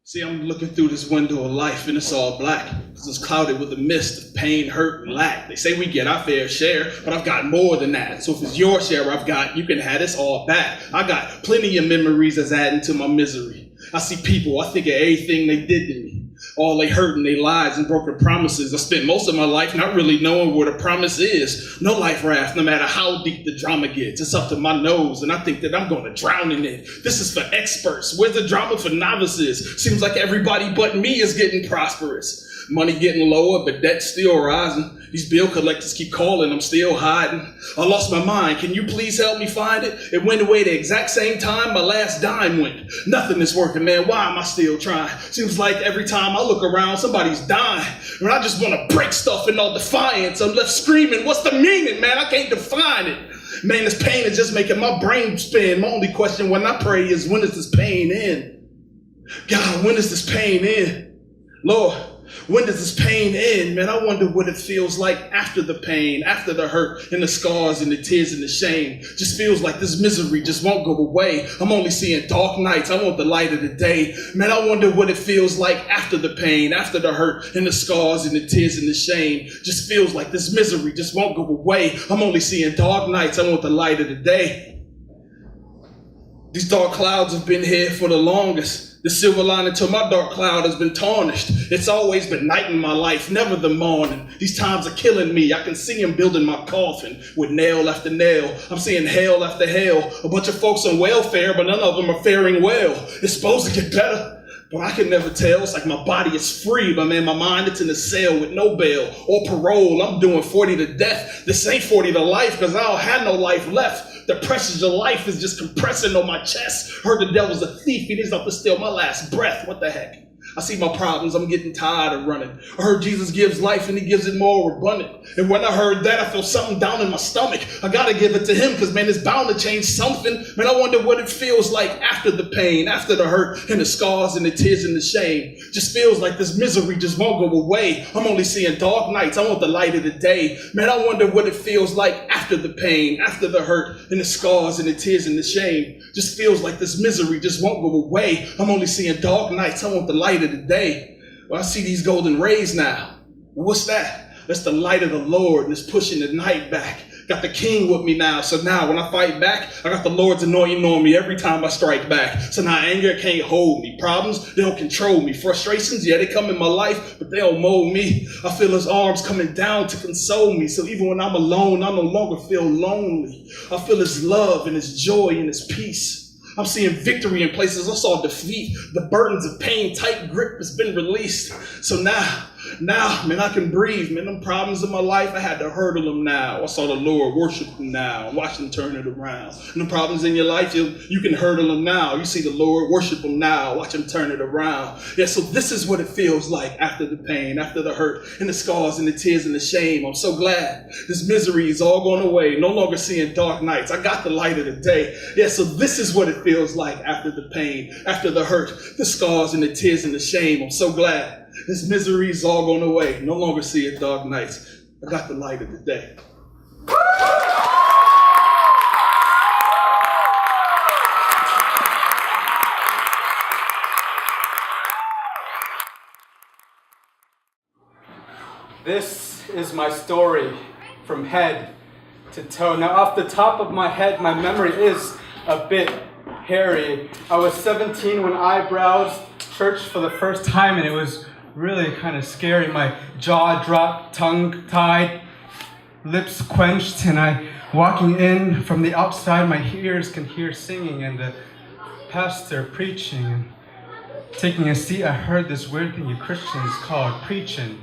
See, I'm looking through this window of life and it's all black because it's clouded with a mist of pain, hurt, and lack. They say we get our fair share, but I've got more than that. So if it's your share I've got, you can have this all back. I got plenty of memories that's adding to my misery. I see people, I think of everything they did to me. All they hurt and they lies and broken promises. I spent most of my life not really knowing what a promise is. No life raft, no matter how deep the drama gets. It's up to my nose and I think that I'm going to drown in it. This is for experts. Where's the drama for novices? Seems like everybody but me is getting prosperous. Money getting lower, but debt still rising. These bill collectors keep calling, I'm still hiding. I lost my mind, can you please help me find it? It went away the exact same time my last dime went. Nothing is working, man, why am I still trying? Seems like every time I look around, somebody's dying. And I just want to break stuff in all defiance. I'm left screaming, what's the meaning, man? I can't define it. Man, this pain is just making my brain spin. My only question when I pray is, when does this pain end? God, when does this pain end? Lord, when does this pain end? Man, I wonder what it feels like after the pain, after the hurt and the scars and the tears and the shame. Just feels like this misery just won't go away. I'm only seeing dark nights. I want the light of the day. Man, I wonder what it feels like after the pain, after the hurt and the scars and the tears and the shame. Just feels like this misery just won't go away. I'm only seeing dark nights. I want the light of the day. These dark clouds have been here for the longest. The silver lining to my dark cloud has been tarnished. It's always been night in my life, never the morning. These times are killing me. I can see him building my coffin with nail after nail. I'm seeing hell after hell. A bunch of folks on welfare, but none of them are faring well. It's supposed to get better, but I can never tell. It's like my body is free, but man, my mind, it's in a cell with no bail or parole. I'm doing 40 to death. This ain't 40 to life, because I don't have no life left. The pressure of life is just compressing on my chest. Heard the devil's a thief. He needs up to steal my last breath. What the heck? I see my problems. I'm getting tired of running. I heard Jesus gives life and he gives it more abundant. And when I heard that, I felt something down in my stomach. I got to give it to him because, man, it's bound to change something. Man, I wonder what it feels like after the pain, after the hurt and the scars and the tears and the shame. Just feels like this misery just won't go away. I'm only seeing dark nights. I want the light of the day. Man, I wonder what it feels like after the pain, after the hurt and the scars and the tears and the shame. Just feels like this misery just won't go away. I'm only seeing dark nights. I want the light of the day. Well, I see these golden rays now. And what's that? That's the light of the Lord, and it's pushing the night back. Got the king with me now. So now when I fight back, I got the Lord's anointing on me every time I strike back. So now anger can't hold me. Problems, they don't control me. Frustrations, yeah, they come in my life, but they don't mold me. I feel his arms coming down to console me. So even when I'm alone, I no longer feel lonely. I feel his love and his joy and his peace. I'm seeing victory in places I saw defeat. The burdens of pain, tight grip has been released. So now, man, I can breathe. Man, them problems in my life, I had to hurdle them now. I saw the Lord worship him now. Watch him turn it around. And the problems in your life, you can hurdle them now. You see the Lord, worship him now. Watch him turn it around. Yeah, so this is what it feels like after the pain, after the hurt and the scars and the tears and the shame. I'm so glad this misery is all going away. No longer seeing dark nights. I got the light of the day. Yeah, so this is what it feels like after the pain, after the hurt, the scars and the tears and the shame. I'm so glad this misery is all going away. No longer see it dark nights. I got the light of the day. This is my story from head to toe. Now, off the top of my head, my memory is a bit hairy. I was 17 when I browsed church for the first time, and it was really kind of scary. My jaw dropped, tongue tied, lips quenched, and I, walking in from the outside, my ears can hear singing and the pastor preaching. And taking a seat, I heard this weird thing you Christians call preaching.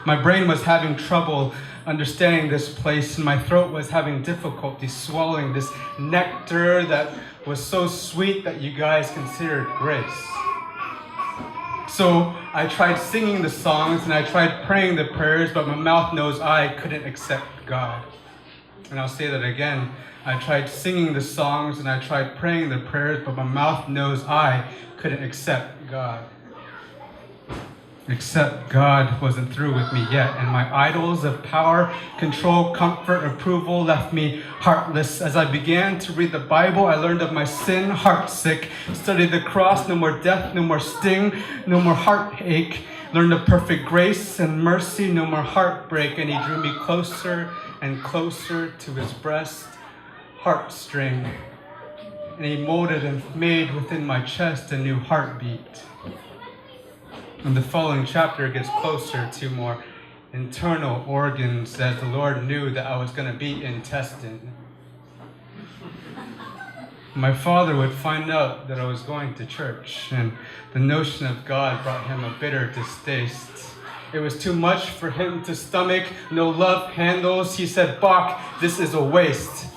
My brain was having trouble understanding this place, and my throat was having difficulty swallowing this nectar that was so sweet that you guys considered grace. So I tried singing the songs and I tried praying the prayers, but my mouth knows I couldn't accept God. And I'll say that again. I tried singing the songs and I tried praying the prayers, but my mouth knows I couldn't accept God. Except God wasn't through with me yet, and my idols of power, control, comfort, approval left me heartless. As I began to read the Bible, I learned of my sin, heartsick. Studied the cross, no more death, no more sting, no more heartache. Learned of perfect grace and mercy, no more heartbreak, and he drew me closer and closer to his breast heartstring. And he molded and made within my chest a new heartbeat. And the following chapter gets closer to more internal organs, as the Lord knew that I was going to be intestine. My father would find out that I was going to church, and the notion of God brought him a bitter distaste. It was too much for him to stomach, no love handles. He said, "Bach, this is a waste."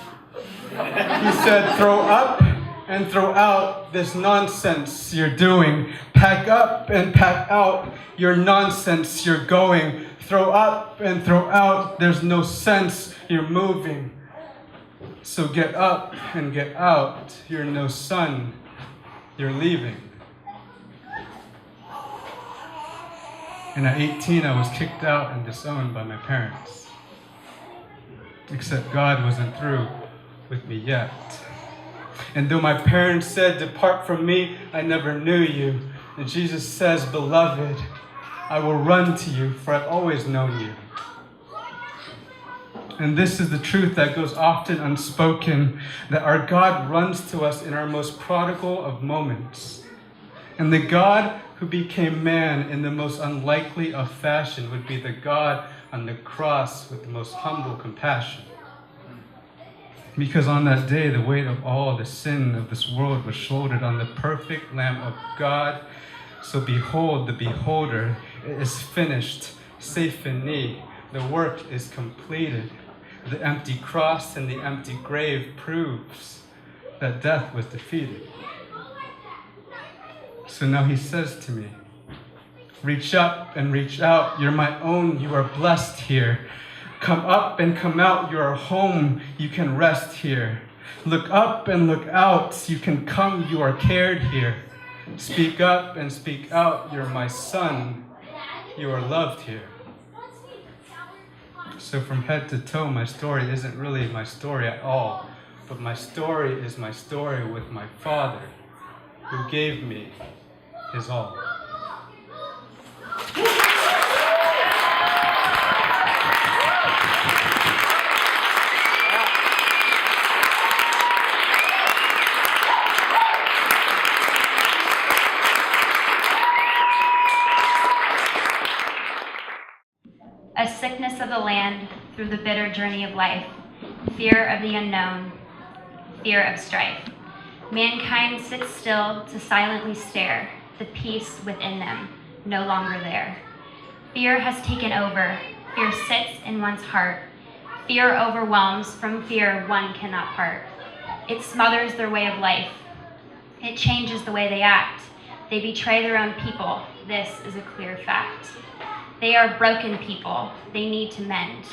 He said, "Throw up and throw out this nonsense you're doing. Pack up and pack out your nonsense you're going. Throw up and throw out, there's no sense you're moving. So get up and get out, you're no son, you're leaving." And at 18, I was kicked out and disowned by my parents. Except God wasn't through with me yet. And though my parents said, "Depart from me, I never knew you," and Jesus says, "Beloved, I will run to you, for I've always known you." And this is the truth that goes often unspoken, that our God runs to us in our most prodigal of moments. And the God who became man in the most unlikely of fashion would be the God on the cross with the most humble compassion. Because on that day, the weight of all the sin of this world was shouldered on the perfect Lamb of God. So behold, the beholder, it is finished, c'est fini. The work is completed. The empty cross and the empty grave proves that death was defeated. So now he says to me, "Reach up and reach out. You're my own. You are blessed here. Come up and come out, you are home, you can rest here. Look up and look out, you can come, you are cared here. Speak up and speak out, you're my son, you are loved here." So from head to toe, my story isn't really my story at all, but my story is my story with my Father, who gave me his all. A sickness of the land through the bitter journey of life, fear of the unknown, fear of strife. Mankind sits still to silently stare, the peace within them no longer there. Fear has taken over, fear sits in one's heart. Fear overwhelms, from fear one cannot part. It smothers their way of life. It changes the way they act. They betray their own people, this is a clear fact. They are broken people, they need to mend.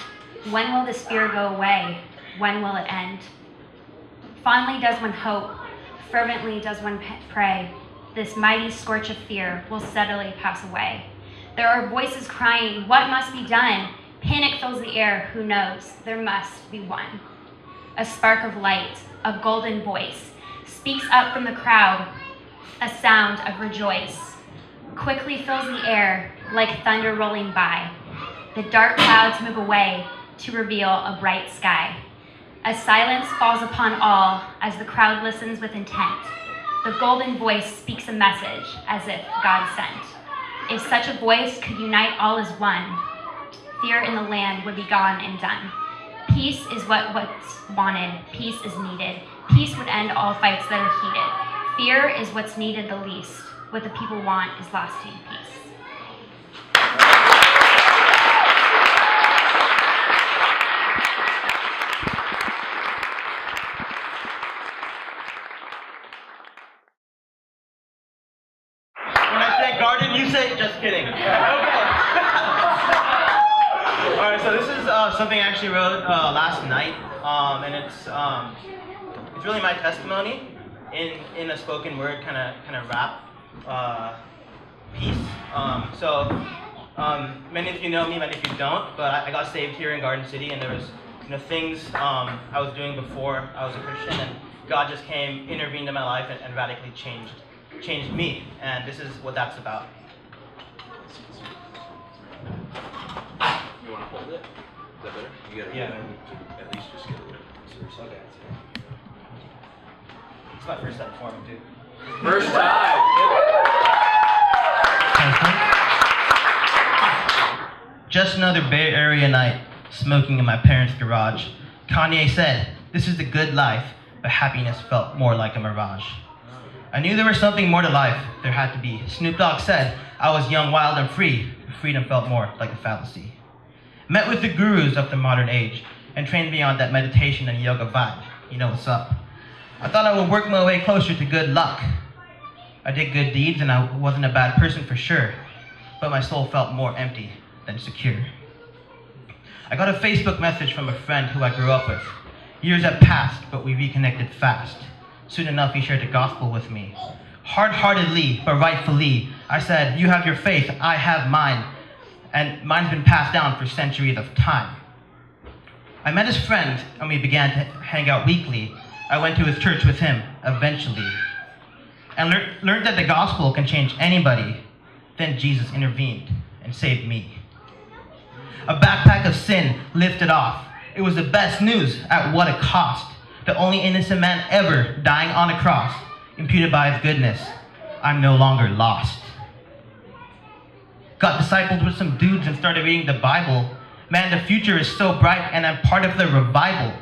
When will this fear go away? When will it end? Fondly does one hope, fervently does one pray. This mighty scorch of fear will steadily pass away. There are voices crying, what must be done? Panic fills the air, who knows? There must be one. A spark of light, a golden voice, speaks up from the crowd, a sound of rejoice. Quickly fills the air like thunder rolling by. The dark clouds move away to reveal a bright sky. A silence falls upon all as the crowd listens with intent. The golden voice speaks a message as if God sent. If such a voice could unite all as one, fear in the land would be gone and done. Peace is what's wanted, peace is needed. Peace would end all fights that are heated. Fear is what's needed the least. What the people want is lasting peace. When I say garden, you say, just kidding. Okay. All right, so this is something I actually wrote last night, and it's really my testimony in a spoken word kind of rap peace. Many of you know me, many of you don't, but I got saved here in Garden City, and there was things I was doing before I was a Christian, and God just came, intervened in my life, and radically changed me, and this is what that's about. You want to hold it? Is that better? You gotta at least just get a little closer. Okay. It's my first time performing too. First time! Just another Bay Area night, smoking in my parents' garage. Kanye said, "This is the good life," but happiness felt more like a mirage. I knew there was something more to life, there had to be. Snoop Dogg said, I was young, wild, and free, but freedom felt more like a fallacy. Met with the gurus of the modern age, and trained me on that meditation and yoga vibe. You know what's up. I thought I would work my way closer to good luck. I did good deeds, and I wasn't a bad person for sure, but my soul felt more empty than secure. I got a Facebook message from a friend who I grew up with. Years have passed, but we reconnected fast. Soon enough, he shared the gospel with me. Hard-heartedly, but rightfully, I said, "You have your faith, I have mine, and mine's been passed down for centuries of time." I met his friend, and we began to hang out weekly. I went to his church with him, eventually, and learned that the gospel can change anybody. Then Jesus intervened and saved me. A backpack of sin lifted off. It was the best news at what a cost. The only innocent man ever dying on a cross, imputed by his goodness. I'm no longer lost. Got discipled with some dudes and started reading the Bible. Man, the future is so bright, and I'm part of the revival.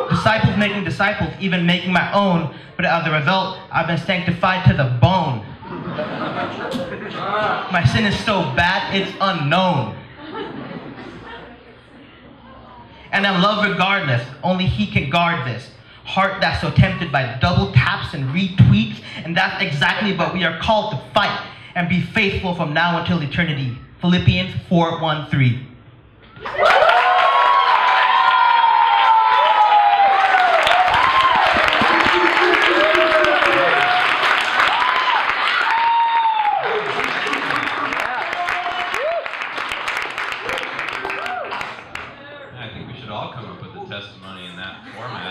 Disciples making disciples, even making my own, but as a result, I've been sanctified to the bone. My sin is so bad, it's unknown. And I'm loved regardless, only he can guard this. Heart that's so tempted by double taps and retweets, and that's exactly what we are called to fight and be faithful from now until eternity. Philippians 4:1-3. I think we should all come up with a testimony in that format.